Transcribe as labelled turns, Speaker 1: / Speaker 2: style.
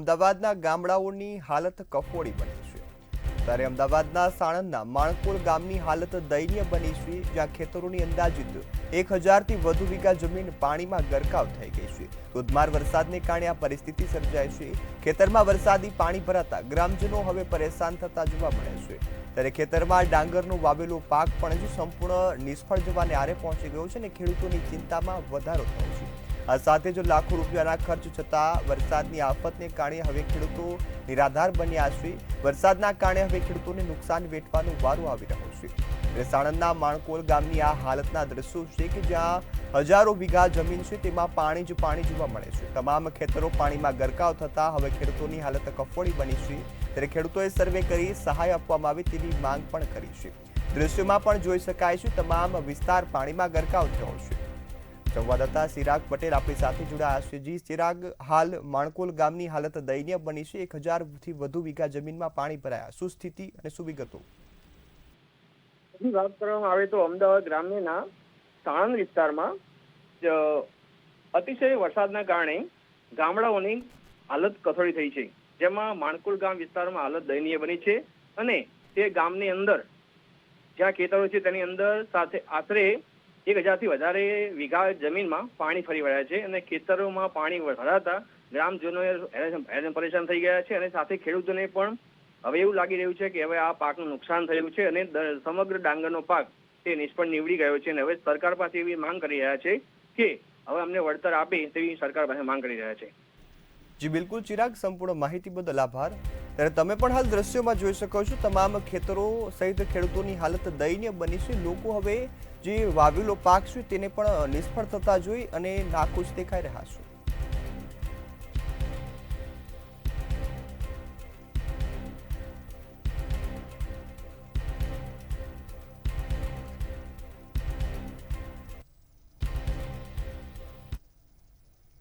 Speaker 1: અમદાવાદના ગામડાઓની હાલત કફોડી બની છે। ત્યારે અમદાવાદના સાણંદના માણકોલ ગામની હાલત દયનીય બની છે, જ્યાં ખેતરોની અંદાજિત 1000થી વધુ વીઘા જમીન પાણીમાં ગરકાવ થઈ ગઈ છે। ધોધમાર વરસાદને કારણે આ પરિસ્થિતિ સર્જાઈ છે। ખેતરમાં વરસાદી પાણી ભરાતા ગ્રામજનો હવે પરેશાન થતા જોવા મળે છે। ત્યારે ખેતરમાં ડાંગરનો વાવેલો પાક પણ સંપૂર્ણ નિષ્ફળ જવાને આરે પહોંચી ગયો છે અને ખેડૂતોની ચિંતામાં વધારો થયો છે। આ સાથે જ લાખો રૂપિયાના ખર્ચ છતાં વરસાદની આફતને કારણે હવે ખેડૂતો નિરાધાર બન્યા છે। વરસાદના કારણે હવે ખેડૂતોને નુકસાન વેઠવાનો વારો આવી રહ્યો છે। સાણંદના માણકોલ ગામની આ હાલતના દ્રશ્યો છે કે જ્યાં હજારો વીઘા જમીન છે તેમાં પાણી જ પાણી જોવા મળે છે। તમામ ખેતરો પાણીમાં ગરકાવ થતા હવે ખેડૂતોની હાલત કફોડી બની છે। ત્યારે ખેડૂતોએ સર્વે કરી સહાય આપવામાં આવે તેવી માંગ પણ કરી છે। દ્રશ્યોમાં પણ જોઈ શકાય છે તમામ વિસ્તાર પાણીમાં ગરકાવ થયો છે। સંવાદદાતા ચિરાગ પટેલ આપણી સાથે જોડાયા છે। જી ચિરાગ, હાલ માણકોલ ગામની હાલત દયનીય બની છે। 1000થી વધુ વીઘા જમીનમાં પાણી ભરાયા, શું સ્થિતિ અને શું વિગતો?
Speaker 2: વાત કરવામાં આવે તો અમદાવાદ ગ્રામ્યના સાણંદ વિસ્તારમાં અતિશય વરસાદના કારણે ગામડાઓની હાલત કથોડી થઈ છે, જેમાં માણકોલ ગામ વિસ્તારમાં હાલત દયનીય બની છે અને તે ગામની અંદર જ્યાં ખેતરો છે તેની અંદર સાથે આશરે 1000થી વધારે વીઘા જમીનમાં પાણી ફરી વળ્યા છે અને ખેતરોમાં પાણી ભરાતા ગ્રામજનો હેરાન પરેશાન થઈ ગયા છે અને સાથે ખેડૂતોને પણ હવે એવું લાગી રહ્યું છે કે હવે આ પાકનું નુકસાન થયું છે અને સમગ્ર ડાંગરનો પાક તે નિષ્ફળ નીવડી ગયો છે અને હવે સરકાર પાસે એવી માંગ કરી રહ્યા છે કે હવે અમને વળતર આપે તેવી સરકાર પાસે માંગ કરી રહ્યા છે।
Speaker 1: જી બિલકુલ ચિરાગ, સંપૂર્ણ માહિતી બદલ આભાર। ત્યારે તમે પણ હાલ દ્રશ્યોમાં જોઈ શકો છો તમામ ખેતરો સહિત ખેડૂતોની હાલત દયનીય બની છે। લોકો હવે જે વાવેલો પાક છે તેને પણ નિષ્ફળ થતા જોઈ અને નાખુશ દેખાઈ રહ્યા છે।